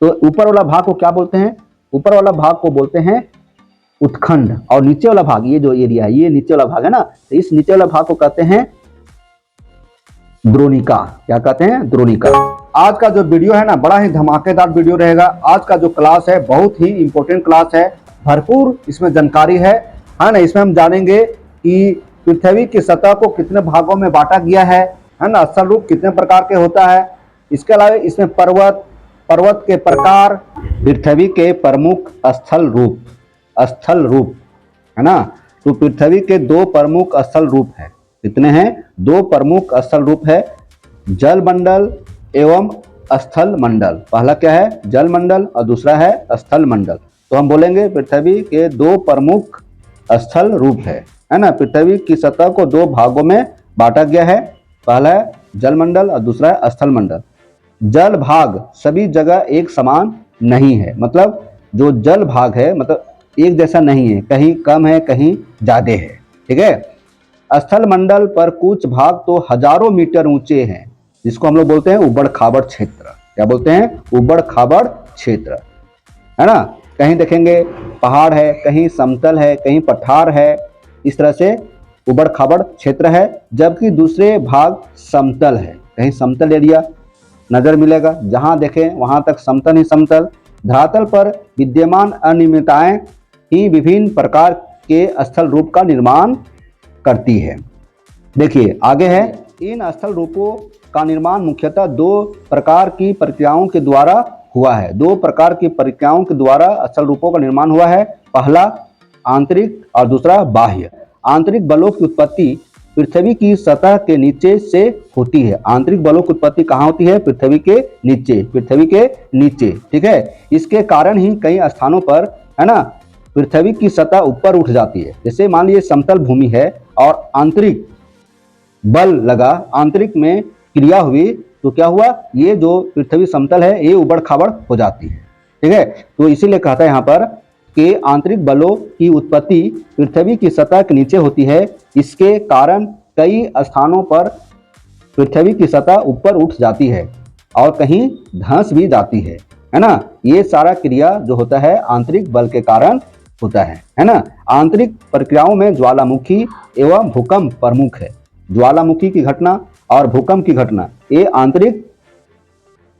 तो ऊपर वाला भाग को क्या बोलते हैं? ऊपर वाला भाग को बोलते हैं उत्खंड, और नीचे वाला भाग, ये जो एरिया है, ये नीचे वाला भाग है ना, तो इस नीचे वाला भाग को कहते हैं द्रोणिका। क्या कहते हैं? द्रोणिका। आज का जो वीडियो है ना, बड़ा ही धमाकेदार वीडियो रहेगा। आज का जो क्लास है बहुत ही इंपॉर्टेंट क्लास है, भरपूर इसमें जानकारी है ना। इसमें हम जानेंगे कि पृथ्वी की सतह को कितने भागों में बांटा गया है ना, स्थल रूप कितने प्रकार के होता है। इसके अलावा इसमें पर्वत के प्रकार, पृथ्वी के प्रमुख स्थल रूप है ना। तो पृथ्वी के दो प्रमुख स्थल रूप है। कितने हैं? दो प्रमुख स्थल रूप है, जल मंडल एवं स्थल मंडल। पहला क्या है? जल मंडल, और दूसरा है स्थल मंडल। तो हम बोलेंगे पृथ्वी के दो प्रमुख स्थल रूप है ना। पृथ्वी की सतह को दो भागों में बांटा गया है, पहला है जल मंडल और दूसरा है स्थल मंडल। जल भाग सभी जगह एक समान नहीं है, मतलब जो जल भाग है मतलब एक जैसा नहीं है, कहीं कम है कहीं ज्यादा है, ठीक है। स्थल मंडल पर कुछ भाग तो हजारों मीटर ऊंचे हैं, जिसको हम लोग बोलते हैं उबड़ खाबड़ क्षेत्र। क्या बोलते हैं? उबड़ खाबड़ क्षेत्र, है ना। कहीं देखेंगे पहाड़ है, कहीं समतल है, कहीं पठार है, इस तरह से उबड़ खाबड़ क्षेत्र है। जबकि दूसरे भाग समतल है, कहीं समतल एरिया नजर मिलेगा, जहां देखें वहां तक समतल ही समतल। धरातल पर विद्यमान अनियमितताएं ही विभिन्न प्रकार के स्थल रूप का निर्माण करती है। देखिए आगे है, इन स्थल रूपों का निर्माण मुख्यतः दो प्रकार की प्रक्रियाओं के द्वारा हुआ है। दो प्रकार की प्रक्रियाओं के द्वारा स्थल रूपों का निर्माण हुआ है, पहला आंतरिक और दूसरा बाह्य। आंतरिक बलों की उत्पत्ति पृथ्वी की सतह के नीचे से होती है। आंतरिक बलों की उत्पत्ति कहाँ होती है? पृथ्वी के नीचे, ठीक है। इसके कारण ही कई स्थानों पर, है ना, पृथ्वी की सतह ऊपर उठ जाती है। जैसे मान लीजिए समतल भूमि है और आंतरिक बल लगा, आंतरिक में क्रिया हुई, तो क्या हुआ? ये जो पृथ्वी समतल है ये उबड़ खाबड़ हो जाती है, ठीक है। तो इसीलिए कहता है यहाँ पर कि आंतरिक बलों की उत्पत्ति पृथ्वी की सतह के नीचे होती है। इसके कारण कई स्थानों पर पृथ्वी की सतह ऊपर उठ जाती है और कहीं धंस भी जाती है ना। ये सारा क्रिया जो होता है आंतरिक बल के कारण होता है ना। आंतरिक प्रक्रियाओं में ज्वालामुखी एवं भूकंप प्रमुख है। ज्वालामुखी की घटना और भूकंप की घटना ये आंतरिक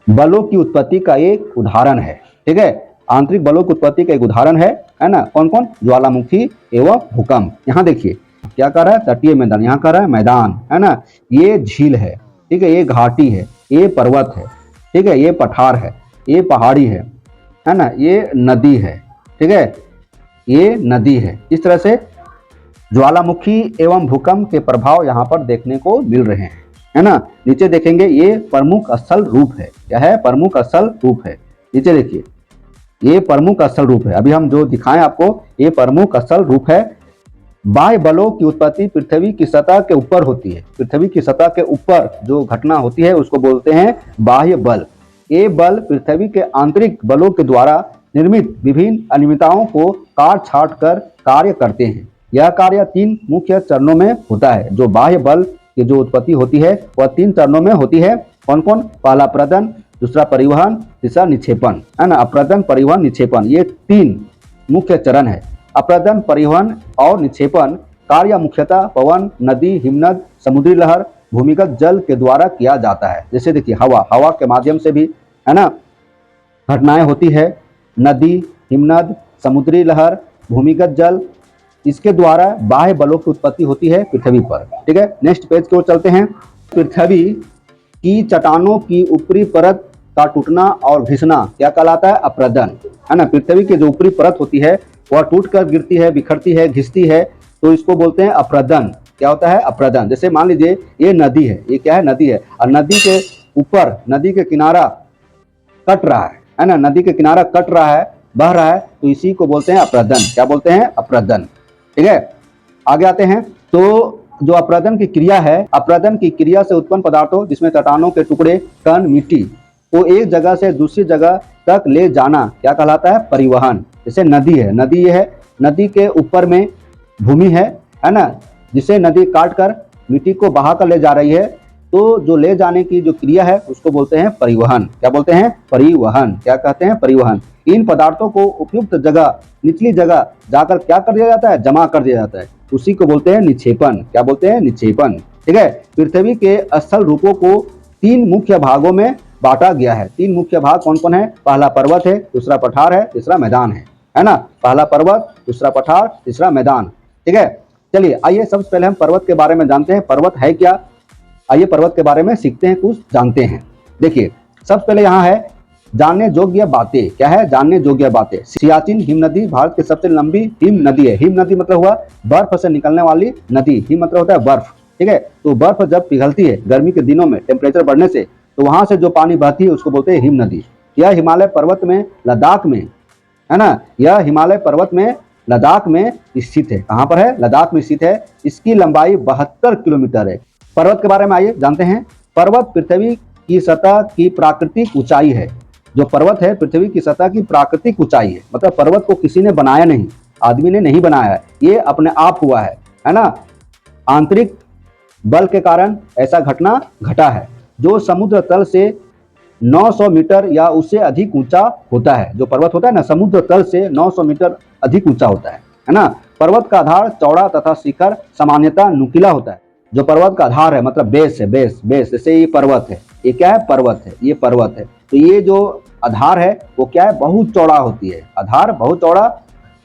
बलों की उत्पत्ति का एक उदाहरण है, ठीक है। आंतरिक बलों की उत्पत्ति का एक उदाहरण है ना। कौन कौन? ज्वालामुखी एवं भूकंप। यहाँ देखिए क्या कर रहा है? तटीय मैदान, यहाँ कर रहा है मैदान, है ना। ये झील है, ठीक है, ये घाटी है, ये पर्वत है, ठीक है, ये पठार है, ये पहाड़ी है ना, ये नदी है, ठीक है, ये नदी है। इस तरह से ज्वालामुखी एवं भूकंप के प्रभाव यहाँ पर देखने को मिल रहे हैं, है ना। नीचे देखेंगे ये प्रमुख स्थल रूप है। क्या है? प्रमुख स्थल रूप है। नीचे देखिए ये प्रमुख स्थल रूप है। अभी हम जो दिखाएं आपको ये प्रमुख स्थल रूप है। बाह्य बलों की उत्पत्ति पृथ्वी की सतह के ऊपर होती है। पृथ्वी की सतह के ऊपर जो घटना होती है उसको बोलते हैं बाह्य बल। ये बल पृथ्वी के आंतरिक बलों के द्वारा निर्मित विभिन्न अनियमितताओं को काट छाट कर कार्य करते हैं। यह कार्य तीन मुख्य चरणों में होता है। जो बाह्य बल की जो उत्पत्ति होती है वह तीन चरणों में होती है। कौन कौन? पहला अप्रदन, दूसरा परिवहन, तीसरा निक्षेपण, है ना। अप्रदन, परिवहन, निक्षेपण, ये तीन मुख्य चरण है। अप्रदन, परिवहन और निक्षेपण कार्य मुख्यतः पवन, नदी, हिमनद, समुद्री लहर, भूमिगत जल के द्वारा किया जाता है। जैसे देखिए हवा के माध्यम से भी, है ना, घटनाएं होती है। नदी, हिमनद, समुद्री लहर, भूमिगत जल, इसके द्वारा बाह्य बलों की उत्पत्ति होती है पृथ्वी पर, ठीक है। नेक्स्ट पेज की ओर चलते हैं। पृथ्वी की चट्टानों की ऊपरी परत का टूटना और घिसना क्या कहलाता है? अप्रदन, है ना। पृथ्वी की जो ऊपरी परत होती है वह टूट कर गिरती है, बिखरती है, घिसती है, तो इसको बोलते हैं अप्रदन। क्या होता है? अप्रदन। जैसे मान लीजिए ये नदी है, ये क्या है? नदी है, और नदी के ऊपर नदी के किनारा कट रहा है ना, नदी के किनारा कट रहा है, बह रहा है, तो इसी को बोलते हैं अप्रदन। क्या बोलते हैं? अप्रदन, ठीक है। आगे आते हैं। तो जो अप्रदन की क्रिया है, अप्रदन की क्रिया से उत्पन्न पदार्थों जिसमें चट्टानों के टुकड़े, कण, मिट्टी को एक जगह से दूसरी जगह तक ले जाना क्या कहलाता है? परिवहन। जैसे नदी है, नदी ये है, नदी के ऊपर में भूमि है ना, जिसे नदी काट कर मिट्टी को बहा कर ले जा रही है, तो जो ले जाने की जो क्रिया है उसको बोलते हैं परिवहन। क्या बोलते हैं? परिवहन। क्या कहते हैं? परिवहन। इन पदार्थों को उपयुक्त जगह, निचली जगह जाकर क्या कर दिया जाता है? जमा कर दिया जाता है। उसी को बोलते हैं निक्षेपण। क्या बोलते हैं? निक्षेपण। ठीक है। पृथ्वी के स्थल रूपों को 3 मुख्य भागों में बांटा गया है। 3 मुख्य भाग कौन कौन है? पहला पर्वत है, दूसरा पठार है, तीसरा मैदान है ना? पहला पर्वत, दूसरा पठार, तीसरा मैदान। ठीक है। चलिए आइए सबसे पहले हम पर्वत के बारे में जानते हैं। पर्वत है क्या? आइए पर्वत के बारे में सीखते हैं, कुछ जानते हैं। देखिए सबसे पहले यहाँ है जानने योग्य बातें। क्या है? जानने योग्य बातें। सियाचिन हिम नदी भारत की सबसे लंबी हिम नदी है। हिम नदी मतलब हुआ बर्फ से निकलने वाली नदी। हिम मतलब होता है बर्फ। ठीक है। तो बर्फ जब पिघलती है गर्मी के दिनों में टेम्परेचर बढ़ने से, तो वहां से जो पानी बहती है उसको बोलते हैं हिम नदी। यह हिमालय पर्वत में लद्दाख में, है ना, यह हिमालय पर्वत में लद्दाख में स्थित है। कहाँ पर है? लद्दाख में स्थित है। इसकी लंबाई 72 किलोमीटर है। पर्वत के बारे में आइए जानते हैं। पर्वत पृथ्वी की सतह की प्राकृतिक ऊंचाई है। जो पर्वत है पृथ्वी की सतह की प्राकृतिक ऊंचाई है। मतलब पर्वत को किसी ने बनाया नहीं, आदमी ने नहीं बनाया है, ये अपने आप हुआ है ना। आंतरिक बल के कारण ऐसा घटना घटा है। जो समुद्र तल से 900 मीटर या उससे अधिक ऊंचा होता है। जो पर्वत होता है ना, समुद्र तल से 900 मीटर अधिक ऊंचा होता है ना। पर्वत का आधार चौड़ा तथा शिखर सामान्यतः नुकीला होता है। जो पर्वत का आधार है मतलब बेस है, बेस जैसे ये पर्वत है, ये क्या है? पर्वत है, ये पर्वत है। तो ये जो आधार है वो क्या है? बहुत चौड़ा होती है। आधार बहुत चौड़ा,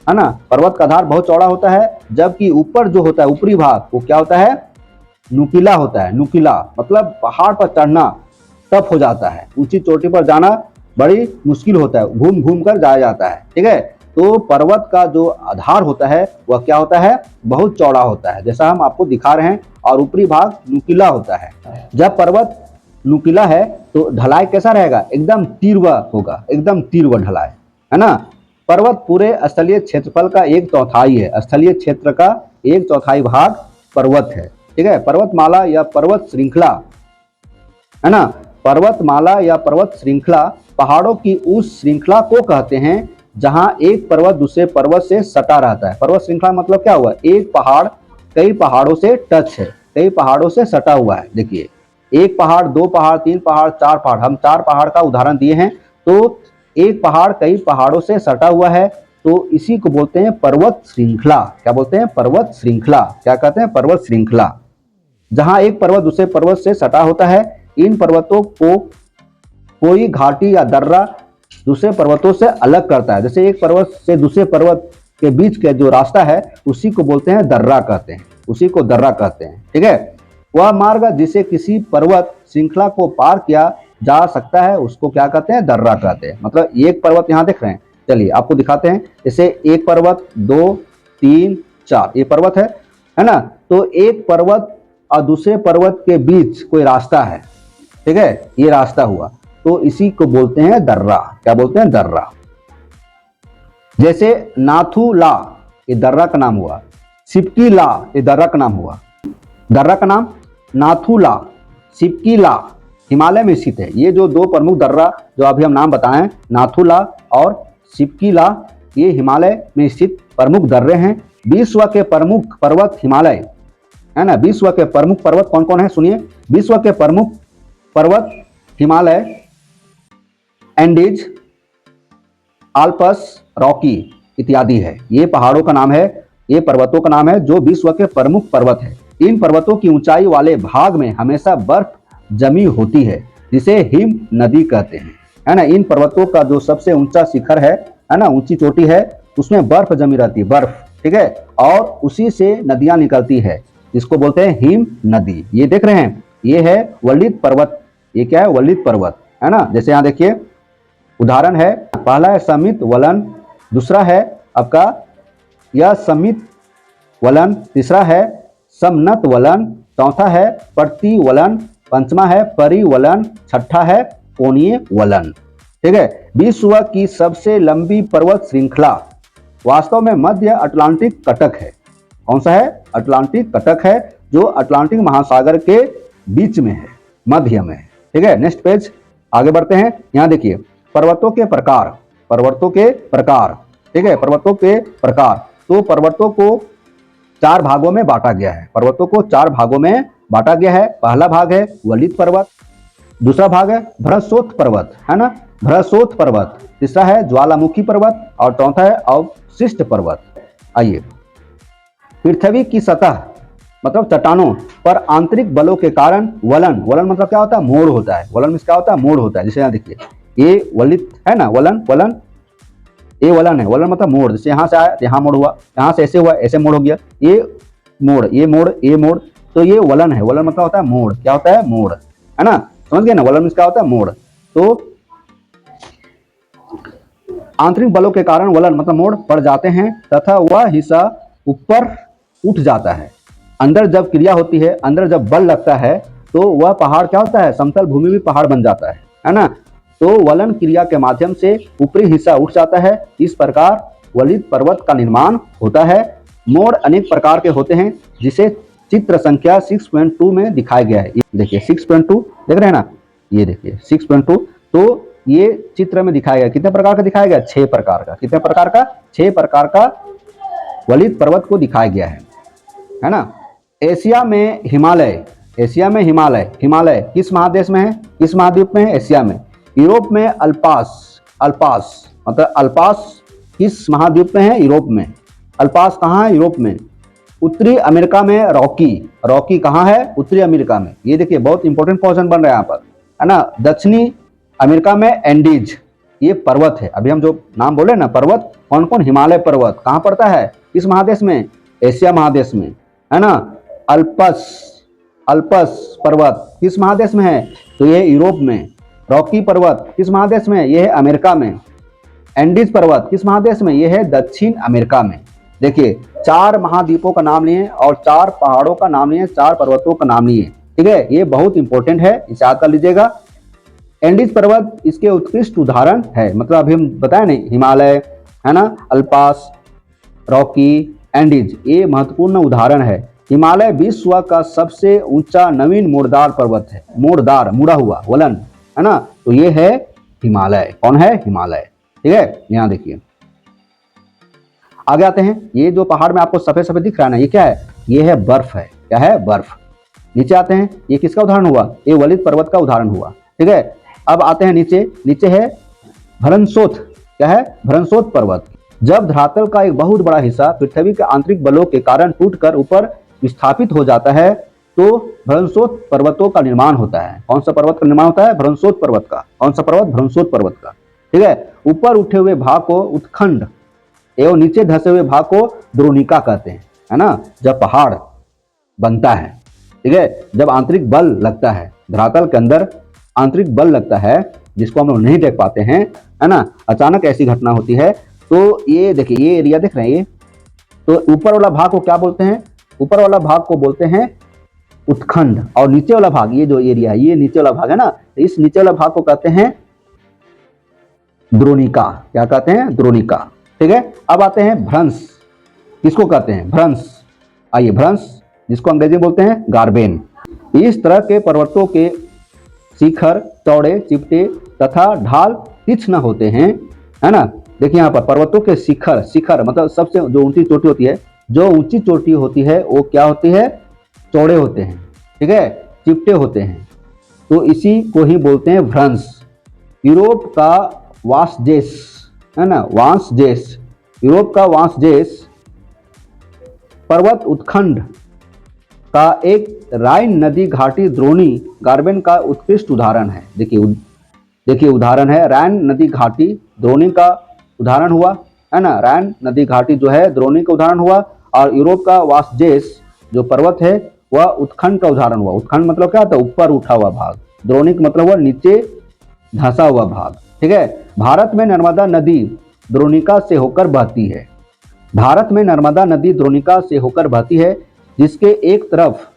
है ना। पर्वत का आधार बहुत चौड़ा होता है, जबकि ऊपर जो होता है ऊपरी भाग वो क्या होता है? नुकीला होता है। नुकीला मतलब पहाड़ पर चढ़ना टफ हो जाता है, ऊंची चोटी पर जाना बड़ी मुश्किल होता है, घूम घूम कर जाया जाता है। ठीक है। तो पर्वत का जो आधार होता है वह क्या होता है? बहुत चौड़ा होता है, जैसा हम आपको दिखा रहे हैं, और ऊपरी भाग नुकीला होता है। जब पर्वत नुकीला है तो ढलाई कैसा रहेगा? एकदम तीव्र होगा, एकदम तीव्र ढलाई, है ना। पर्वत पूरे स्थलीय क्षेत्रफल का 1/4 है। स्थलीय क्षेत्र का 1/4 भाग पर्वत है। ठीक है। पर्वतमाला या पर्वत श्रृंखला, है ना, पर्वतमाला या पर्वत श्रृंखला पहाड़ों की उस श्रृंखला को कहते हैं जहां एक पर्वत दूसरे पर्वत से सटा रहता है। पर्वत श्रृंखला मतलब क्या हुआ? एक पहाड़ कई पहाड़ों से टच है, कई पहाड़ों से सटा हुआ है। देखिए एक पहाड़, 2 पहाड़, 3 पहाड़, 4 पहाड़, हम 4 पहाड़ का उदाहरण दिए हैं। तो एक पहाड़ कई पहाड़ों से सटा हुआ है, तो इसी को बोलते हैं पर्वत श्रृंखला। क्या बोलते हैं? पर्वत श्रृंखला। क्या कहते हैं? पर्वत श्रृंखला। जहां एक पर्वत दूसरे पर्वत से सटा होता है। इन पर्वतों को कोई घाटी या दर्रा दूसरे पर्वतों से अलग करता है। जैसे एक पर्वत से दूसरे पर्वत के बीच का जो रास्ता है उसी को बोलते हैं दर्रा कहते हैं, उसी को दर्रा कहते हैं। ठीक है। वह मार्ग जिसे किसी पर्वत श्रृंखला को पार किया जा सकता है उसको क्या कहते हैं? दर्रा कहते हैं। मतलब एक पर्वत यहाँ देख रहे हैं, चलिए आपको दिखाते हैं। जैसे एक पर्वत, 2, 3, 4 ये पर्वत है ना। तो एक पर्वत और दूसरे पर्वत के बीच कोई रास्ता है, ठीक है, ये रास्ता हुआ, तो इसी को बोलते हैं दर्रा। क्या बोलते हैं? दर्रा। जैसे नाथुला ये दर्रा का नाम हुआ, सिपकीला ये दर्रा का नाम हुआ। दर्रा का नाम नाथुला, सिपकीला हिमालय में स्थित है। ये जो 2 प्रमुख दर्रा जो अभी हम नाम बताएं, नाथुला और सिपकीला, ये हिमालय में स्थित प्रमुख दर्रे हैं। विश्व के प्रमुख पर्वत हिमालय, है ना। विश्व के प्रमुख पर्वत कौन कौन है? सुनिए, विश्व के प्रमुख पर्वत हिमालय, एंडीज, आल्प्स, रॉकी इत्यादि है। ये पहाड़ों का नाम है, ये पर्वतों का नाम है जो विश्व के प्रमुख पर्वत है। इन पर्वतों की ऊंचाई वाले भाग में हमेशा बर्फ जमी होती है, जिसे हिम नदी कहते हैं, है ना। इन पर्वतों का जो सबसे ऊंचा शिखर है ना, ऊंची चोटी है, उसमें बर्फ जमी रहती है, बर्फ। ठीक है। और उसी से नदियां निकलती है, जिसको बोलते हैं हिम नदी। ये देख रहे हैं, ये है वल्लित पर्वत। ये क्या है? वल्लित पर्वत, है ना। जैसे यहाँ देखिए उदाहरण है, पहला है समित वलन, दूसरा है आपका यह समित वलन, तीसरा है समनत वलन, चौथा है प्रति वलन, पंचमा है परिवलन, छठा है कोणीय वलन। ठीक है। विश्व की सबसे लंबी पर्वत श्रृंखला वास्तव में मध्य अटलांटिक कटक है। कौन सा है? अटलांटिक कटक है, जो अटलांटिक महासागर के बीच में है, मध्य में है। ठीक है। नेक्स्ट पेज आगे बढ़ते हैं। यहाँ देखिए पर्वतों के प्रकार, पर्वतों के प्रकार। ठीक है। पर्वतों के प्रकार, तो पर्वतों को 4 भागों में बांटा गया है। पर्वतों को 4 भागों में बांटा गया है। पहला भाग है वलित पर्वत, दूसरा भाग है भ्रसोत पर्वत, है ना, भ्रसोत पर्वत, तीसरा है ज्वालामुखी पर्वत और चौथा है अवशिष्ट पर्वत। आइए, पृथ्वी की सतह मतलब चट्टानों पर आंतरिक बलों के कारण वलन, वलन मतलब क्या होता है, मोड़ होता है। वलन में क्या होता है, मोड़ होता है। जैसे यहाँ देखिए ये वलित है ना, वलन, वलन ये वलन है, वलन मतलब मोड़। जैसे यहाँ से आया यहाँ मोड़ हुआ, यहाँ से ऐसे हुआ ऐसे मोड़ हो गया, ये मोड़, ये मोड़, ये मोड़, तो ये वलन है। वलन मतलब होता है मोड़, क्या होता है, मोड़, है ना, समझ गए ना, वलन में क्या होता है, मोड़। तो आंतरिक बलों के कारण वलन मतलब मोड़ पड़ जाते हैं तथा वह हिस्सा ऊपर उठ जाता है। अंदर जब क्रिया होती है, अंदर जब बल लगता है तो वह पहाड़ क्या होता है, समतल भूमि भी पहाड़ बन जाता है ना। तो वलन क्रिया के माध्यम से ऊपरी हिस्सा उठ जाता है। इस प्रकार वलित पर्वत का निर्माण होता है। मोड़ अनेक प्रकार के होते हैं जिसे चित्र संख्या 6.2 में दिखाया गया है। देखिए 6.2 देख रहे हैं ना, ये देखिए 6.2। तो ये चित्र में दिखाया गया, कितने प्रकार का दिखाया गया, 6 प्रकार का। कितने प्रकार का, 6 प्रकार का वलित पर्वत को दिखाया गया है ना। एशिया में हिमालय, एशिया में हिमालय, हिमालय किस महादेश में है, किस महाद्वीप में है, एशिया में। यूरोप में अल्पास, अल्पास मतलब अल्पास किस महाद्वीप में है, यूरोप में। अल्पास कहाँ है, यूरोप में। उत्तरी अमेरिका में रॉकी, रॉकी कहाँ है, उत्तरी अमेरिका में। ये देखिए बहुत इंपॉर्टेंट क्वेश्चन बन रहा है यहाँ पर, है ना। दक्षिणी अमेरिका में एंडीज, ये पर्वत है। अभी हम जो नाम बोले ना पर्वत, कौन कौन, हिमालय पर्वत कहाँ पड़ता है, किस महादेश में, एशिया महादेश में, है ना। अल्पस, अल्पस पर्वत किस महादेश में है, तो ये यूरोप में। रॉकी पर्वत किस महादेश में, ये है अमेरिका में। एंडीज पर्वत किस महादेश में, ये है दक्षिण अमेरिका में। देखिए 4 महाद्वीपों का नाम लिए और 4 पहाड़ों का नाम लिए, 4 पर्वतों का नाम लिए, ठीक है। ये बहुत इंपॉर्टेंट है, इसे याद कर लीजिएगा। एंडीज पर्वत इसके उत्कृष्ट उदाहरण है, मतलब अभी हम बताए नहीं, हिमालय है ना, अल्पास, रॉकी, एंडीज, ये महत्वपूर्ण उदाहरण है। हिमालय विश्व का सबसे ऊंचा नवीन मोड़दार पर्वत है, मोड़दार, मुड़ा हुआ, वलन, है ना। तो ये है हिमालय, कौन है, हिमालय, ठीक है। यहाँ देखिए आगे आते हैं। ये जो पहाड़ में आपको सफेद सफेद दिख रहा है ना, ये क्या है, ये है बर्फ है, क्या है, बर्फ। नीचे आते हैं, ये किसका उदाहरण हुआ, ये वलित पर्वत का उदाहरण हुआ, ठीक है। अब आते हैं नीचे, नीचे है भ्रंशोत, क्या है, भ्रंशोत पर्वत। जब धरातल का एक बहुत बड़ा हिस्सा पृथ्वी के आंतरिक बलों के कारण टूटकर ऊपर विस्थापित हो जाता है तो भ्रंशोत पर्वतों का निर्माण होता है। कौन सा पर्वत का निर्माण होता है, भ्रंशोत पर्वत का। कौन सा पर्वत, भ्रंशोत पर्वत का, ठीक है। ऊपर उठे हुए भाग को उत्खंड एवं नीचे धसे हुए भाग को द्रोणिका कहते हैं, है ना। जब पहाड़ बनता है, ठीक है, जब आंतरिक बल लगता है, धरातल के अंदर आंतरिक बल लगता है जिसको हम लोग नहीं देख पाते हैं, है ना, अचानक ऐसी घटना होती है। तो ये देखिए, ये एरिया देख रहे हैं, ये तो ऊपर वाला भाग को क्या बोलते हैं, ऊपर वाला भाग को बोलते हैं उत्खंड, और नीचे वाला भाग, ये जो एरिया है, ये नीचे वाला भाग है ना, इस नीचे वाला भाग को कहते हैं द्रोणिका, क्या कहते हैं, द्रोणिका, ठीक है। अब आते हैं भ्रंश, किसको कहते हैं, भ्रंश। आइए, भ्रंश जिसको अंग्रेजी में बोलते हैं गार्बेन। इस तरह के पर्वतों के शिखर चौड़े, चिपटे तथा ढाल तीक्ष्ण होते हैं, है ना। देखिए यहाँ पर पर्वतों के शिखर, शिखर मतलब सबसे जो ऊंची चोटी होती है, जो ऊंची चोटी होती है वो क्या होती है, चौड़े होते हैं, ठीक है, चिपटे होते हैं, तो इसी को ही बोलते हैं भ्रंश। यूरोप का वांसजेस, है ना, वांसजेस, यूरोप का वांसजेस पर्वत उत्खंड का एक राइन नदी घाटी द्रोणी गार्बेन का उत्कृष्ट उदाहरण है। देखिए उदाहरण है, राइन नदी घाटी द्रोणी का उदाहरण हुआ, है ना। राइन नदी घाटी जो है द्रोणी का उदाहरण हुआ, और यूरोप का वांसजेस जो पर्वत है वह उत्खंड का उदाहरण हुआ। उत्खंड मतलब क्या होता है, ऊपर उठा हुआ भाग। द्रोणी का मतलब हुआ नीचे धंसा हुआ भाग, ठीक है। भारत में नर्मदा नदी द्रोणिका से होकर बहती है। भारत में नर्मदा नदी द्रोणिका से होकर बहती है, जिसके एक तरफ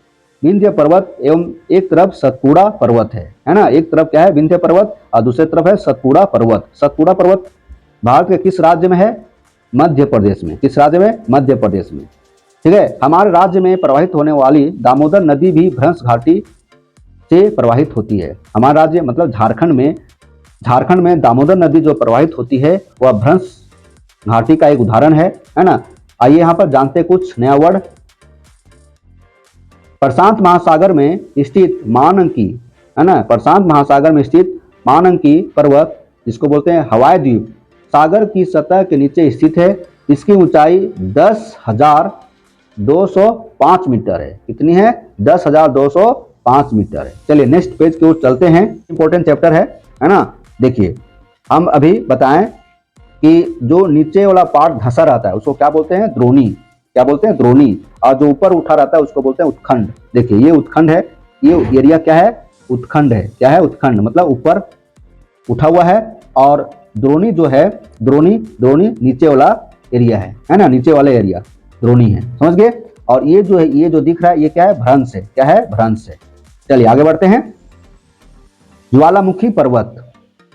विंध्य पर्वत एवं एक तरफ सतपुड़ा पर्वत है ना। एक तरफ क्या है, विंध्य पर्वत, और दूसरी तरफ है सतपुड़ा पर्वत। सतपुड़ा पर्वत भारत के किस राज्य में है, मध्य प्रदेश में। किस राज्य में, मध्य प्रदेश में, ठीक है। हमारे राज्य में प्रवाहित होने वाली दामोदर नदी भी भ्रंश घाटी से प्रवाहित होती है। हमारा राज्य मतलब झारखंड में दामोदर नदी जो प्रवाहित होती है वह भ्रंश घाटी का एक उदाहरण है ना। आइए यहाँ पर जानते कुछ नया वर्ड। प्रशांत महासागर में स्थित मानंकी, है ना, प्रशांत महासागर में स्थित मानंकी पर्वत, जिसको बोलते हैं हवाई द्वीप, सागर की सतह के नीचे स्थित है। इसकी ऊंचाई 10,205 मीटर है। कितनी है? 10,205 मीटर है। चलिए नेक्स्ट पेज की ओर चलते हैं। इंपॉर्टेंट चैप्टर है ना। देखिए, हम अभी बताएं कि जो नीचे वाला पार्ट धंसा रहता है उसको क्या बोलते हैं? द्रोणी। क्या बोलते हैं? द्रोणी। और जो ऊपर उठा रहता है उसको बोलते हैं उत्खंड। देखिए, ये उत्खंड है, ये एरिया क्या है? उत्खंड है। क्या है? उत्खंड, मतलब ऊपर उठा हुआ है। और द्रोणी जो है, द्रोणी नीचे वाला एरिया है ना, नीचे वाला एरिया द्रोणी है। समझ गए? और ये जो है, ये जो दिख रहा है, ये क्या है? भ्रंश है। क्या है? भ्रंश है। चलिए आगे बढ़ते हैं। ज्वालामुखी पर्वत,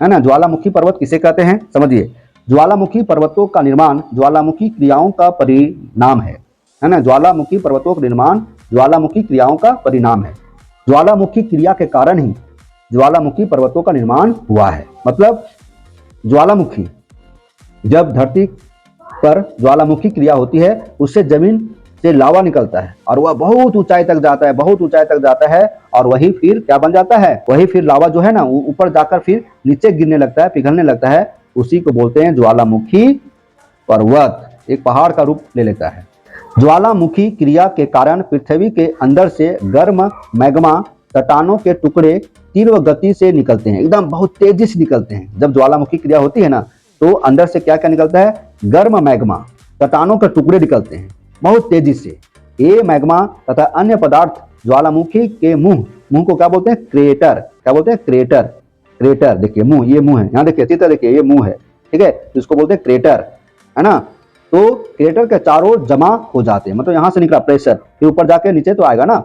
है ना। ज्वालामुखी पर्वत किसे कहते हैं? समझिए, ज्वालामुखी पर्वतों का निर्माण ज्वालामुखी क्रियाओं का परिणाम है ना। ज्वालामुखी पर्वतों का निर्माण ज्वालामुखी क्रियाओं का परिणाम है। ज्वालामुखी क्रिया के कारण ही ज्वालामुखी पर्वतों का निर्माण हुआ है। मतलब ज्वालामुखी, जब धरती पर ज्वालामुखी क्रिया होती है, उससे जमीन से लावा निकलता है और वह बहुत ऊंचाई तक जाता है, बहुत ऊंचाई तक जाता है। और वही फिर क्या बन जाता है? वही फिर लावा जो है ना, ऊपर जाकर फिर नीचे गिरने लगता है, पिघलने लगता है। उसी को बोलते हैं ज्वालामुखी पर्वत। एक पहाड़ का रूप ले लेता है। ज्वालामुखी क्रिया के कारण पृथ्वी के अंदर से गर्म मैग्मा चट्टानों के टुकड़े तीव्र गति से निकलते हैं, एकदम बहुत तेजी से निकलते हैं। जब ज्वालामुखी क्रिया होती है ना, तो अंदर से क्या क्या निकलता है? गर्म मैग्मा, चट्टानों के टुकड़े निकलते हैं बहुत तेजी से। ये मैग्मा तथा अन्य पदार्थ ज्वालामुखी के मुंह को क्या बोलते हैं? क्रेटर। क्या बोलते हैं? क्रेटर। क्रेटर, देखिए मुंह, ये मुंह है, यहाँ देखिए चित्र, देखिए ये मुंह है, ठीक है, इसको बोलते हैं क्रेटर, है ना। तो क्रेटर के चारों ओर जमा हो जाते हैं, मतलब यहाँ से निकला प्रेशर फिर ऊपर जाके नीचे तो आएगा ना,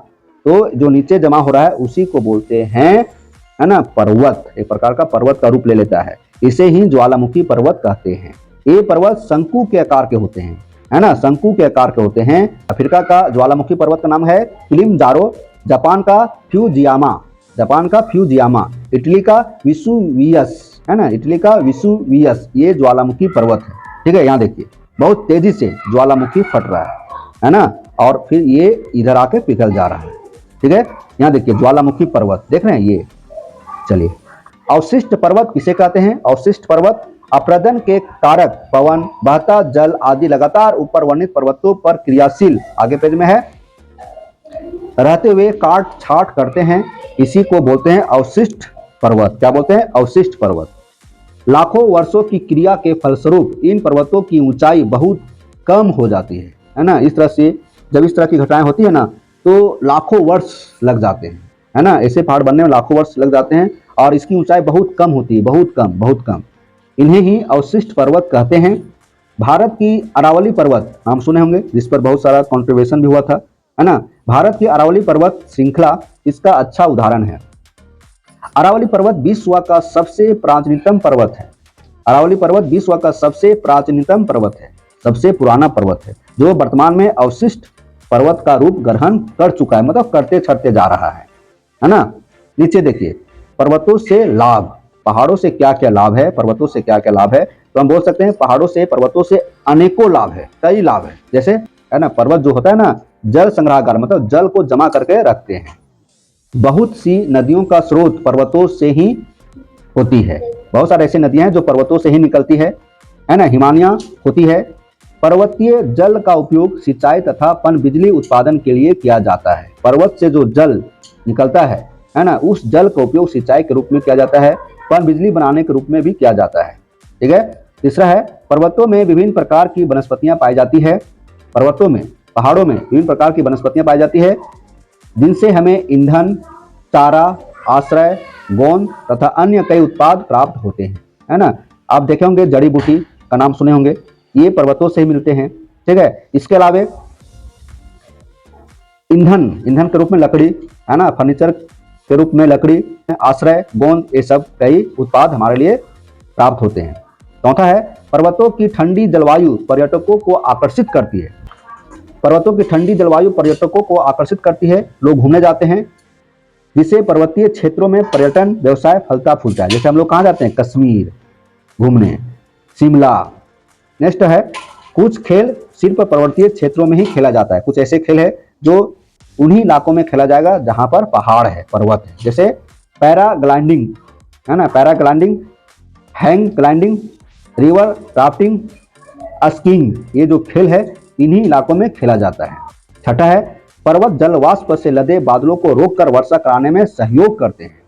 तो जो नीचे जमा हो रहा है उसी को बोलते हैं, है ना, पर्वत। एक प्रकार का पर्वत का रूप ले लेता है। इसे ही ज्वालामुखी पर्वत कहते हैं। ये पर्वत शंकु के आकार के होते हैं, है ना, शंकु के आकार के होते हैं। अफ्रीका का ज्वालामुखी पर्वत का नाम है किलिमंजारो, जापान का फ्यूजियामा, जापान का फ्यूजियामा, इटली का विसुवियस, है ना, इटली का विसुवियस। ये ज्वालामुखी पर्वत है, ठीक है। यहाँ देखिए बहुत तेजी से ज्वालामुखी फट रहा है ना, और फिर ये इधर आके पिघल जा रहा है, ठीक है। यहाँ देखिए ज्वालामुखी पर्वत देख रहे हैं ये। चलिए, अवशिष्ट पर्वत किसे कहते हैं? अवशिष्ट पर्वत अपरदन के कारक पवन, बहता जल आदि लगातार ऊपर वर्णित पर्वतों पर क्रियाशील, आगे पेज में है, रहते हुए काट छाट करते हैं। इसी को बोलते हैं अवशिष्ट पर्वत। क्या बोलते हैं? अवशिष्ट पर्वत। लाखों वर्षों की क्रिया के फलस्वरूप इन पर्वतों की ऊंचाई बहुत कम हो जाती है ना। इस तरह से जब इस तरह की घटनाएं होती है ना, तो लाखों वर्ष लग जाते हैं, है ना। ऐसे पहाड़ बनने में लाखों वर्ष लग जाते हैं और इसकी ऊंचाई बहुत कम होती है, बहुत कम, बहुत कम। इन्हें ही अवशिष्ट पर्वत कहते हैं। भारत की अरावली पर्वत नाम सुने होंगे, जिस पर बहुत सारा कॉन्ट्रीब्यूशन भी हुआ था, है ना। भारत की अरावली पर्वत श्रृंखला इसका अच्छा उदाहरण है। अरावली पर्वत विश्व का सबसे प्राचीनतम पर्वत है। अरावली पर्वत विश्व का सबसे प्राचीनतम पर्वत है, सबसे पुराना पर्वत है, जो वर्तमान में अवशिष्ट पर्वत का रूप ग्रहण कर चुका है, मतलब करते छटते जा रहा है ना। नीचे देखिए, पर्वतों से लाभ, पहाड़ों से क्या क्या लाभ है, पर्वतों से क्या क्या लाभ है। तो हम बोल सकते हैं पहाड़ों से, पर्वतों से अनेकों लाभ है, कई लाभ है। जैसे, है ना, पर्वत जो होता है ना, जल संग्रहकार, मतलब जल को जमा करके रखते हैं। बहुत सी नदियों का स्रोत पर्वतों से ही होती है। बहुत सारी ऐसी नदियां हैं जो पर्वतों से ही निकलती है ना। हिमालय होती है। पर्वतीय जल का उपयोग सिंचाई तथा पनबिजली उत्पादन के लिए किया जाता है। पर्वत से जो जल निकलता है ना, उस जल का उपयोग सिंचाई के रूप में किया जाता है, पनबिजली बनाने के रूप में भी किया जाता है, ठीक है। तीसरा है, पर्वतों में विभिन्न प्रकार की वनस्पतियां पाई जाती है। पर्वतों में, पहाड़ों में विभिन्न प्रकार की वनस्पतियां पाई जाती है, जिनसे हमें ईंधन, चारा, आश्रय, गोंद तथा अन्य कई उत्पाद प्राप्त होते हैं, है ना। आप देखे होंगे जड़ी बूटी का नाम सुने होंगे, ये पर्वतों से ही मिलते हैं, ठीक है। इसके अलावा ईंधन के रूप में लकड़ी, है ना, फर्नीचर के रूप में लकड़ी, आश्रय, गोंद, ये सब कई उत्पाद हमारे लिए प्राप्त होते हैं। चौथा है, पर्वतों की ठंडी जलवायु पर्यटकों को आकर्षित करती है। पर्वतों की ठंडी जलवायु पर्यटकों को आकर्षित करती है, लोग घूमने जाते हैं, जिससे पर्वतीय क्षेत्रों में पर्यटन व्यवसाय फलता फूलता है। जैसे हम लोग कहाँ जाते हैं? कश्मीर घूमने, शिमला। नेक्स्ट है, कुछ खेल सिर्फ पर्वतीय क्षेत्रों में ही खेला जाता है। कुछ ऐसे खेल है जो उन्हीं इलाकों में खेला जाएगा जहां पर पहाड़ है, पर्वत है। जैसे पैराग्लाइडिंग है ना, paragliding, hang gliding, river rafting, skiing, ये जो खेल है इन्हीं इलाकों में खेला जाता है। छठा है पर्वत जलवाष्प से लदे बादलों को रोककर वर्षा कराने में सहयोग करते हैं।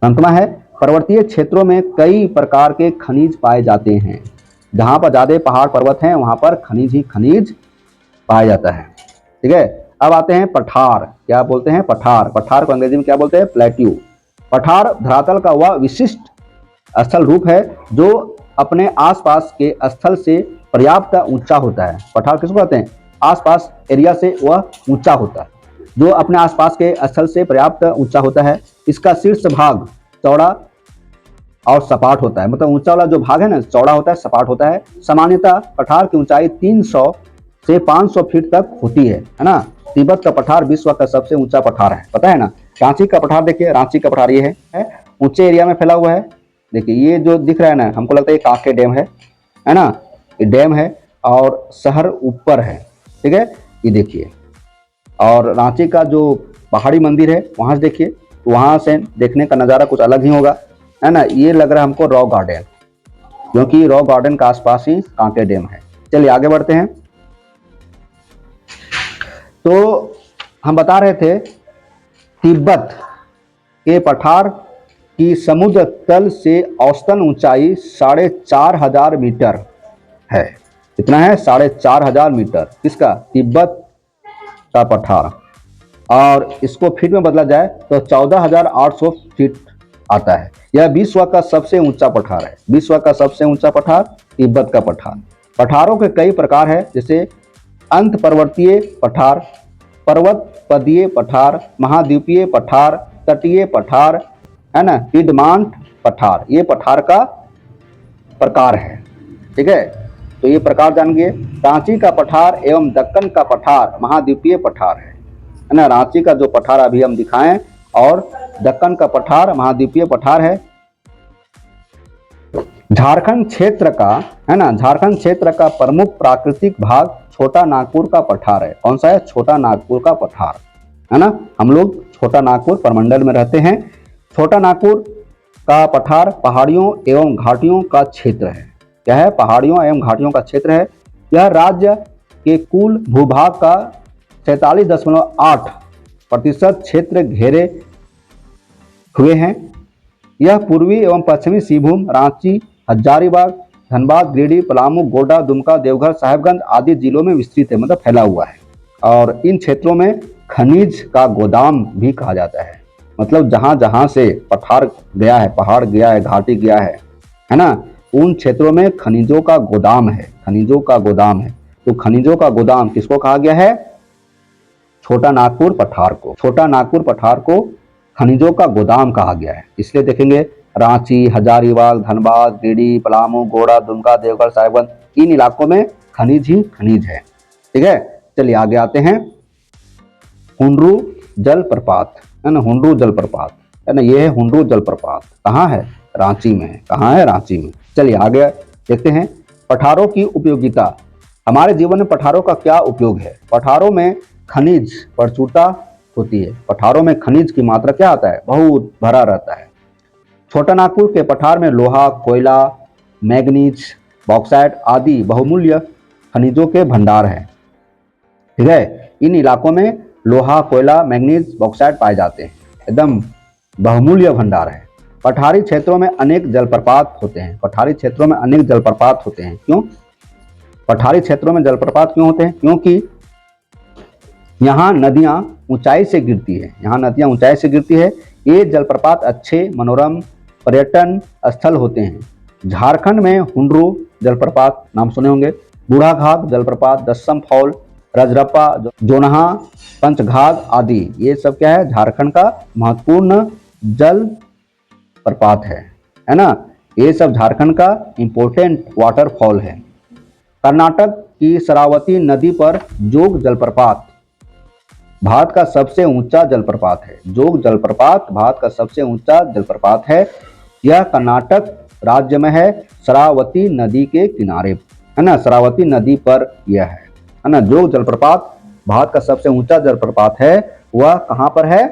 अंतमा है पर्वतीय क्षेत्रों में कई प्रकार के खनिज पाए जाते हैं। जहां पर ज्यादा पहाड़ पर्वत हैं वहां पर खनिज ही खनिज पाया जाता है। ठीक है, अब आते हैं पठार। क्या बोलते हैं? पठार। पठार को अंग्रेजी में क्या बोलते हैं? प्लेट्यू। पठार धरातल का वह विशिष्ट स्थल रूप है जो अपने आसपास के स्थल से पर्याप्त ऊंचा होता है। पठार किसको कहते हैं? आसपास एरिया से वह ऊंचा होता है, जो अपने आसपास के स्थल से पर्याप्त ऊंचा होता है। इसका शीर्ष भाग चौड़ा और सपाट होता है, मतलब ऊंचा वाला जो भाग है ना चौड़ा होता है, सपाट होता है। सामान्यतः पठार की ऊंचाई 300 से 500 फीट तक होती है ना। तिब्बत का पठार विश्व का सबसे ऊंचा पठार है, पता है ना। रांची का पठार देखिए, रांची का पठार ये है, ऊंचे एरिया में फैला हुआ है। देखिए ये जो दिख रहा है ना, हमको लगता है ये कांके डैम है ना, ये डैम है और शहर ऊपर है। ठीक है, ये देखिए। और रांची का जो पहाड़ी मंदिर है वहां से देखिए, तो वहां से देखने का नज़ारा कुछ अलग ही होगा, है ना। ये लग रहा है हमको रॉक गार्डन, क्योंकि रॉक गार्डन का आसपास ही कांके डैम है। चलिए आगे बढ़ते हैं। तो हम बता रहे थे तिब्बत के पठार की समुद्र तल से औसतन ऊंचाई 4500 मीटर है। कितना है? 4500 मीटर। किसका? तिब्बत का पठार। और इसको फीट में बदला जाए तो 14,800 फीट आता है। यह विश्व का सबसे ऊंचा पठार है। विश्व का सबसे ऊंचा पठार तिब्बत का पठार। पठारों के कई प्रकार है, जैसे अंत पर्वतीय पठार, पर्वत पदीय पठार, महाद्वीपीय पठार, तटीय पठार, है ना, पिडमांट पठार। ये पठार का प्रकार है। ठीक है, तो ये प्रकार जान गए। रांची का पठार एवं दक्कन का पठार महाद्वीपीय पठार है ना। रांची का जो पठार अभी हम दिखाएं और दक्कन का पठार महाद्वीपीय पठार है। झारखंड क्षेत्र का, है ना, झारखंड क्षेत्र का प्रमुख प्राकृतिक भाग छोटा नागपुर का पठार है। कौन सा है? छोटा नागपुर का पठार, है ना। हम लोग छोटा नागपुर प्रमंडल में रहते हैं। छोटा नागपुर का पठार पहाड़ियों एवं घाटियों का क्षेत्र है। क्या है? पहाड़ियों एवं घाटियों का क्षेत्र है। यह राज्य के कुल भूभाग का 47.8% क्षेत्र घेरे हुए हैं। यह पूर्वी एवं पश्चिमी सिंहभूम, रांची, हजारीबाग, धनबाद, गिरिडीह, पलामू, गोड्डा, दुमका, देवघर, साहेबगंज आदि जिलों में विस्तृत है, मतलब फैला हुआ है। और इन क्षेत्रों में खनिज का गोदाम भी कहा जाता है। मतलब जहां जहां से पठार गया है, पहाड़ गया है, घाटी गया है ना, उन क्षेत्रों में खनिजों का गोदाम है। खनिजों का गोदाम है। तो खनिजों का गोदाम किसको कहा गया है? छोटा नागपुर पठार को। छोटा नागपुर पठार को खनिजों का गोदाम कहा गया है। इसलिए देखेंगे रांची, हजारीबाग, धनबाद, गिरिडीह, पलामू, गोड्डा, दुमका, देवघर, साहेबगंज, इन इलाकों में खनिज ही खनिज है। ठीक है, चलिए आगे आते हैं। हुंडरू जलप्रपात, है ना, हुंडरू जलप्रपात, है ना, ये है हुंडरू जलप्रपात। कहाँ है? रांची में है। कहाँ है? रांची में। चलिए आगे देखते हैं। पठारों की उपयोगिता। हमारे जीवन में पठारों का क्या उपयोग है? पठारों में खनिज प्रचुरता होती है। पठारों में खनिज की मात्रा क्या आता है? बहुत भरा रहता है। छोटा नागपुर के पठार में लोहा, कोयला, मैग्नीज, बॉक्साइट आदि बहुमूल्य खनिजों के भंडार हैं। ठीक है, इन इलाकों में लोहा, कोयला, मैग्नीज, बॉक्साइट पाए जाते हैं। एकदम बहुमूल्य भंडार है। पठारी क्षेत्रों में अनेक जलप्रपात होते हैं। पठारी क्षेत्रों में अनेक जलप्रपात होते हैं। क्यों पठारी क्षेत्रों में जलप्रपात क्यों होते हैं? क्योंकि यहाँ नदियाँ ऊंचाई से गिरती है। यहाँ नदियाँ ऊंचाई से गिरती है। ये जलप्रपात अच्छे मनोरम पर्यटन स्थल होते हैं। झारखंड में हुंडरू जलप्रपात नाम सुने होंगे, बूढ़ाघाट जलप्रपात, दस्सम फॉल, रजरप्पा, जोनहा, पंचघाघ आदि, ये सब क्या है? झारखंड का महत्वपूर्ण जल प्रपात है ना। ये सब झारखंड का इंपॉर्टेंट वाटरफॉल है। कर्नाटक की शरावती नदी पर जोग जलप्रपात भारत का सबसे ऊंचा जलप्रपात है। जोग जलप्रपात भारत का सबसे ऊंचा जलप्रपात है। यह कर्नाटक राज्य में है, शरावती नदी के किनारे, है ना, शरावती नदी पर यह है ना। जोग जलप्रपात भारत का सबसे ऊंचा जलप्रपात है वह कहाँ पर है?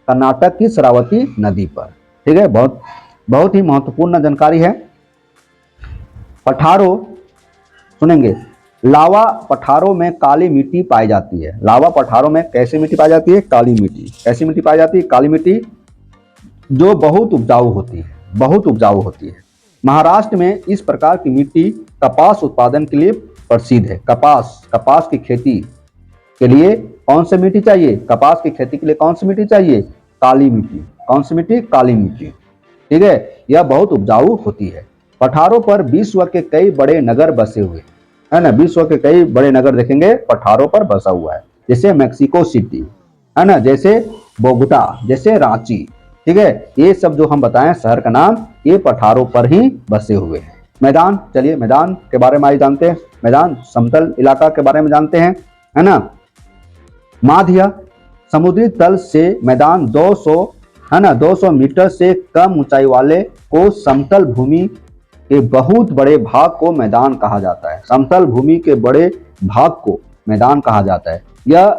कर्नाटक की शरावती नदी पर। ठीक है, बहुत बहुत ही महत्वपूर्ण जानकारी है। पठारों सुनेंगे, लावा पठारों में काली मिट्टी पाई जाती है। लावा पठारों में कैसी मिट्टी पाई जाती है? काली मिट्टी। कैसी मिट्टी पाई जाती है? काली मिट्टी, जो बहुत उपजाऊ होती है, बहुत उपजाऊ होती है। महाराष्ट्र में इस प्रकार की मिट्टी कपास उत्पादन के लिए प्रसिद्ध है। कपास की खेती के लिए कौन सी मिट्टी चाहिए? कपास की खेती के लिए कौन सी मिट्टी चाहिए? काली मिट्टी। कौन सी मिट्टी? काली मिट्टी। ठीक है, यह बहुत उपजाऊ होती है। पठारों पर विश्व के कई बड़े नगर बसे हुए है ना, विश्व के कई बड़े नगर देखेंगे पठारों पर बसा हुआ है, जैसे मेक्सिको सिटी है ना, जैसे बोगोटा, जैसे रांची। ठीक है, ये सब जो हम बताएं शहर का नाम, ये पठारों पर ही बसे हुए हैं। मैदान, चलिए मैदान के बारे में आज जानते हैं। मैदान समतल इलाका के बारे में जानते हैं, है ना। माध्य समुद्री तल से मैदान 200 है ना, 200 मीटर से कम ऊंचाई वाले को समतल भूमि के बहुत बड़े भाग को मैदान कहा जाता है। समतल भूमि के बड़े भाग को मैदान कहा जाता है। यह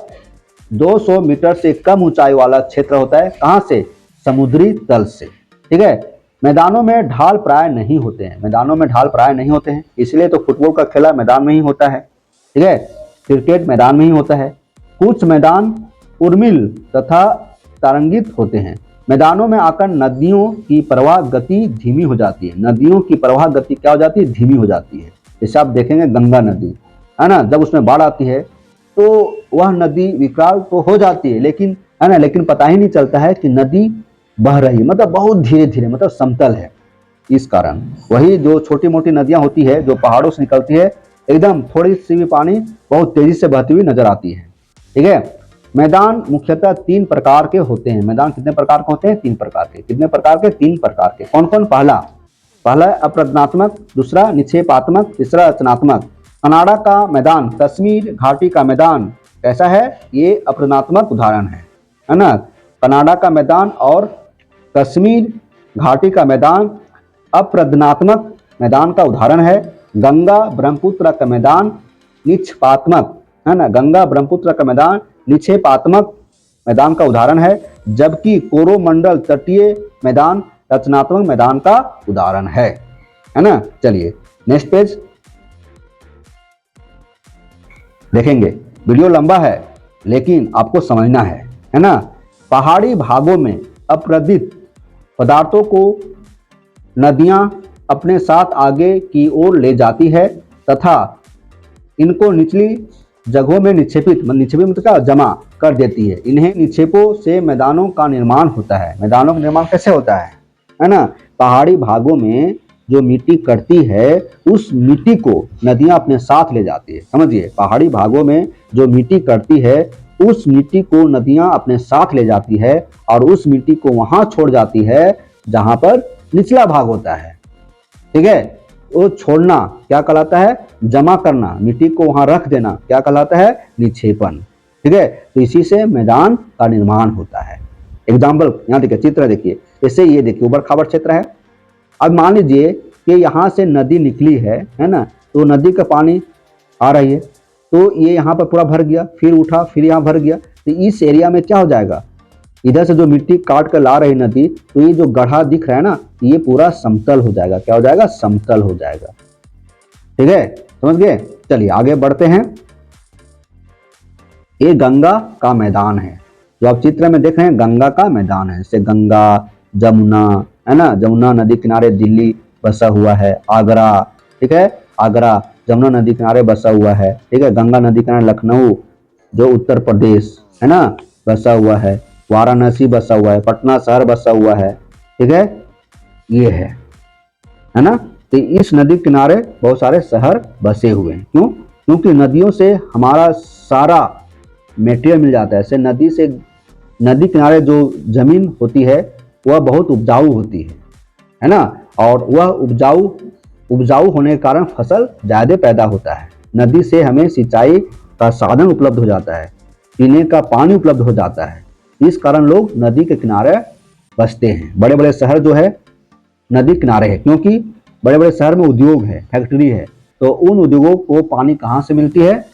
200 मीटर से कम ऊंचाई वाला क्षेत्र होता है। कहां से? समुद्री तल से। ठीक है, मैदानों में ढाल प्राय नहीं होते हैं। मैदानों में ढाल प्राय नहीं होते हैं, इसलिए तो फुटबॉल का खेला मैदान में ही होता है। ठीक है, क्रिकेट मैदान में ही होता है। कुछ मैदान उर्मिल तथा तरंगित होते हैं। मैदानों में आकर नदियों की प्रवाह गति धीमी हो जाती है। नदियों की प्रवाह गति क्या हो जाती है? धीमी हो जाती है। जैसे आप देखेंगे गंगा नदी है ना, जब उसमें बाढ़ आती है तो वह नदी विकराल तो हो जाती है, लेकिन है ना, लेकिन पता ही नहीं चलता है कि नदी बह रही है, मतलब बहुत धीरे धीरे, मतलब समतल है। इस कारण वही जो छोटी मोटी नदियां होती है जो पहाड़ों से निकलती है, एकदम थोड़ी सी भी पानी बहुत तेजी से बहती हुई नजर आती है। ठीक है, मैदान मुख्यतः 3 प्रकार के होते हैं। मैदान कितने प्रकार के होते हैं? 3 प्रकार के। कितने प्रकार के? 3 प्रकार के। कौन कौन? पहला अप्रदनात्मक, दूसरा निक्षेपात्मक, तीसरा रचनात्मक। कनाडा का मैदान, कश्मीर घाटी का मैदान कैसा है? ये अप्रदनात्मक उदाहरण है ना। कनाडा का मैदान और कश्मीर घाटी का मैदान अप्रदनात्मक मैदान का उदाहरण है। गंगा ब्रह्मपुत्र का मैदान निक्षेपात्मक है ना, गंगा ब्रह्मपुत्र का मैदान निक्षेपात्मक मैदान का उदाहरण है, जबकि कोरोमंडल तटीय मैदान रचनात्मक मैदान का उदाहरण है ना। चलिए नेक्स्ट पेज देखेंगे। वीडियो लंबा है लेकिन आपको समझना है ना। पहाड़ी भागों में अपरदित पदार्थों को नदियां अपने साथ आगे की ओर ले जाती है तथा इनको निचली जगहों में निक्षेपित मतलब क्या? जमा कर देती है। इन्हें निक्षेपों से मैदानों का निर्माण होता है। मैदानों का निर्माण कैसे होता है ना। पहाड़ी भागों में जो मिट्टी कटती है उस मिट्टी को नदियां अपने साथ ले जाती है। समझिए, पहाड़ी भागों में जो मिट्टी कटती है उस मिट्टी को नदियां अपने साथ ले जाती है और उस मिट्टी को वहां छोड़ जाती है जहां पर निचला भाग होता है। ठीक है, वो छोड़ना क्या कहलाता है? जमा करना, मिट्टी को वहां रख देना क्या कहलाता है? निक्षेपण। ठीक है, तो इसी से मैदान का निर्माण होता है। एग्जाम्पल यहाँ देखिए, चित्र देखिए, जैसे ये देखिए ऊबड़ खाबड़ क्षेत्र है। अब मान लीजिए कि यहाँ से नदी निकली है ना, तो नदी का पानी आ रही है, तो ये यहाँ पर पूरा भर गया, फिर उठा, फिर यहाँ भर गया, तो इस एरिया में क्या हो जाएगा? इधर से जो मिट्टी काट कर ला रही नदी, तो ये जो गड्ढा दिख रहा है ना, ये पूरा समतल हो जाएगा। क्या हो जाएगा? समतल हो जाएगा। ठीक है, समझ गए? चलिए आगे बढ़ते हैं। ये गंगा का मैदान है, जो आप चित्र में देख रहे हैं गंगा का मैदान है। जैसे गंगा, जमुना है ना, जमुना नदी किनारे दिल्ली बसा हुआ है, आगरा। ठीक है, आगरा जमुना नदी किनारे बसा हुआ है। ठीक है, गंगा नदी किनारे लखनऊ जो उत्तर प्रदेश है ना बसा हुआ है, वाराणसी बसा हुआ है, पटना शहर बसा हुआ है। ठीक है, ये है ना। तो इस नदी किनारे बहुत सारे शहर बसे हुए हैं। क्यों? क्योंकि नदियों से हमारा सारा मेटेरियल मिल जाता है। ऐसे नदी किनारे जो जमीन होती है वह बहुत उपजाऊ होती है ना, और वह उपजाऊ होने के कारण फसल ज़्यादा पैदा होता है। नदी से हमें सिंचाई का साधन उपलब्ध हो जाता है, पीने का पानी उपलब्ध हो जाता है। इस कारण लोग नदी के किनारे बसते हैं। बड़े बड़े शहर जो है नदी किनारे है, क्योंकि बड़े बड़े शहर में उद्योग है, फैक्ट्री है, तो उन उद्योगों को पानी कहाँ से मिलती है?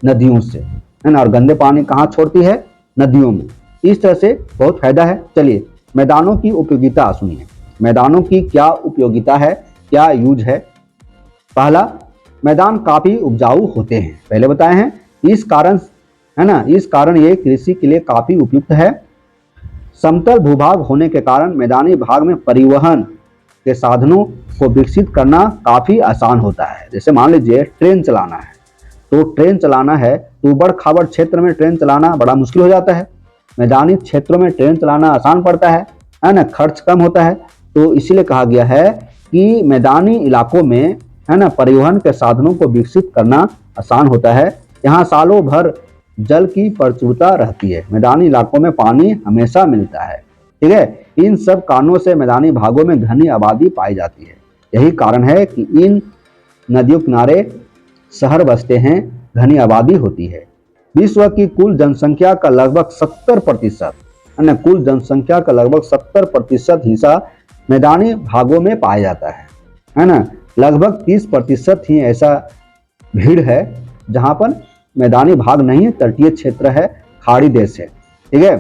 नदियों से। है ना, और गंदे पानी कहाँ छोड़ती है? नदियों में। इस तरह से बहुत फायदा है। चलिए मैदानों की उपयोगिता सुनिए, मैदानों की क्या उपयोगिता है, क्या यूज है। पहला, मैदान काफी उपजाऊ होते हैं, पहले बताए हैं। इस कारण, है ना, इस कारण ये कृषि के लिए काफी उपयुक्त है। समतल भूभाग होने के कारण मैदानी भाग में परिवहन के साधनों को विकसित करना काफी आसान होता है। जैसे मान लीजिए ट्रेन चलाना है, तो ट्रेन चलाना है तो उबड़ खाबड़ क्षेत्र में ट्रेन चलाना बड़ा मुश्किल हो जाता है। मैदानी क्षेत्रों में ट्रेन चलाना आसान पड़ता है ना, खर्च कम होता है। तो इसीलिए कहा गया है कि मैदानी इलाकों में, है ना, परिवहन के साधनों को विकसित करना आसान होता है। यहाँ सालों भर जल की प्रचुरता रहती है, मैदानी इलाकों में पानी हमेशा मिलता है। ठीक है, इन सब कारणों से मैदानी भागों में घनी आबादी पाई जाती है। यही कारण है कि इन नदियों किनारे शहर बसते हैं, घनी आबादी होती है। विश्व की कुल जनसंख्या का लगभग 70%, है ना, कुल जनसंख्या का लगभग 70% हिस्सा मैदानी भागों में पाया जाता है ना। लगभग 30% ही ऐसा भीड़ है जहां पर मैदानी भाग नहीं है, तटीय क्षेत्र है, खाड़ी देश है। ठीक है,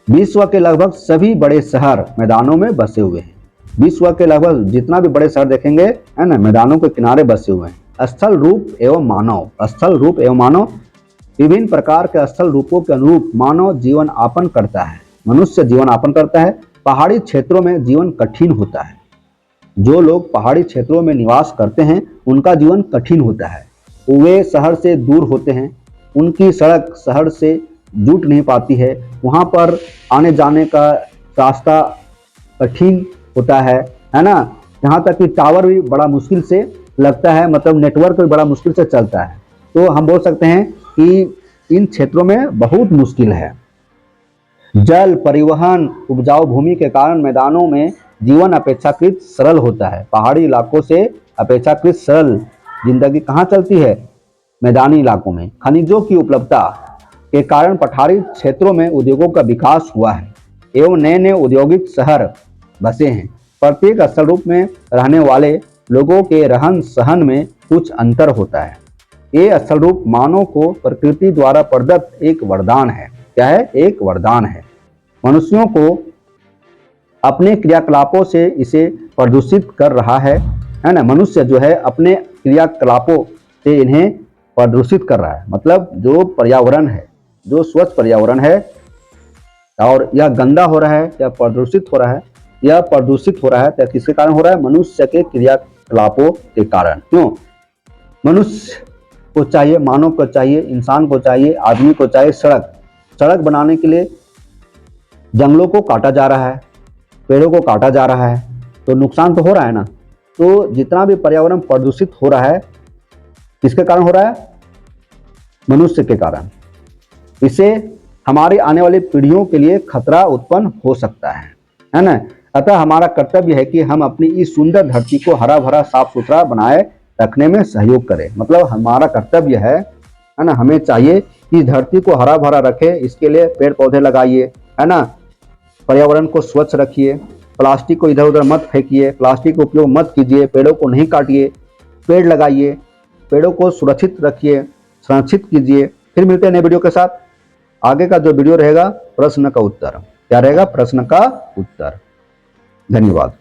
विश्व के लगभग सभी बड़े शहर मैदानों में बसे हुए हैं। विश्व के लगभग जितना भी बड़े शहर देखेंगे, है ना, मैदानों के किनारे बसे हुए हैं। स्थल रूप एवं मानव, स्थल रूप एवं मानव, विभिन्न प्रकार के स्थल रूपों के अनुरूप मानव जीवन यापन करता है, मनुष्य जीवन यापन करता है। पहाड़ी क्षेत्रों में जीवन कठिन होता है। जो लोग पहाड़ी क्षेत्रों में निवास करते हैं उनका जीवन कठिन होता है। वे शहर से दूर होते हैं, उनकी सड़क शहर से जुट नहीं पाती है, वहाँ पर आने जाने का रास्ता कठिन होता है ना। यहाँ तक कि टावर भी बड़ा मुश्किल से लगता है, मतलब नेटवर्क भी बड़ा मुश्किल से चलता है। तो हम बोल सकते हैं कि इन क्षेत्रों में बहुत मुश्किल है। जल परिवहन, उपजाऊ भूमि के कारण मैदानों में जीवन अपेक्षाकृत सरल होता है। पहाड़ी इलाकों से अपेक्षाकृत सरल जिंदगी कहाँ चलती है? मैदानी इलाकों में। खनिजों की उपलब्धता के कारण पठारी क्षेत्रों में उद्योगों का विकास हुआ है एवं नए नए औद्योगिक शहर बसे हैं। प्रत्येक स्थल रूप में रहने वाले लोगों के रहन सहन में कुछ अंतर होता है। ये स्थल रूप मानव को प्रकृति द्वारा प्रदत्त एक वरदान है। क्या है? एक वरदान है। मनुष्यों को अपने क्रियाकलापों से इसे प्रदूषित कर रहा है ना। मनुष्य जो है अपने क्रियाकलापों से इन्हें प्रदूषित कर रहा है। मतलब जो पर्यावरण है, जो स्वच्छ पर्यावरण है, और यह गंदा हो रहा है या प्रदूषित हो रहा है, यह प्रदूषित हो रहा है तो किसके कारण हो रहा है? मनुष्य के क्रियाकलापों के कारण। क्यों? मनुष्य को चाहिए, मानव को चाहिए, इंसान को चाहिए, आदमी को चाहिए सड़क। सड़क बनाने के लिए जंगलों को काटा जा रहा है, पेड़ों को काटा जा रहा है, तो नुकसान तो हो रहा है ना। तो जितना भी पर्यावरण प्रदूषित हो रहा है किसके कारण हो रहा है? मनुष्य के कारण। इससे हमारी आने वाली पीढ़ियों के लिए खतरा उत्पन्न हो सकता है ना। अतः हमारा कर्तव्य है कि हम अपनी इस सुंदर धरती को हरा भरा साफ सुथरा बनाए रखने में सहयोग करें। मतलब हमारा कर्तव्य है ना। हमें चाहिए कि धरती को हरा भरा रखें, इसके लिए पेड़ पौधे लगाइए, है ना, पर्यावरण को स्वच्छ रखिए, प्लास्टिक को इधर उधर मत फेंकिए, प्लास्टिक का उपयोग मत कीजिए, पेड़ों को नहीं काटिए, पेड़ लगाइए, पेड़ों को सुरक्षित रखिए, संरक्षित कीजिए। फिर मिलते हैं नए वीडियो के साथ। आगे का जो वीडियो रहेगा प्रश्न का उत्तर, क्या रहेगा? प्रश्न का उत्तर। धन्यवाद।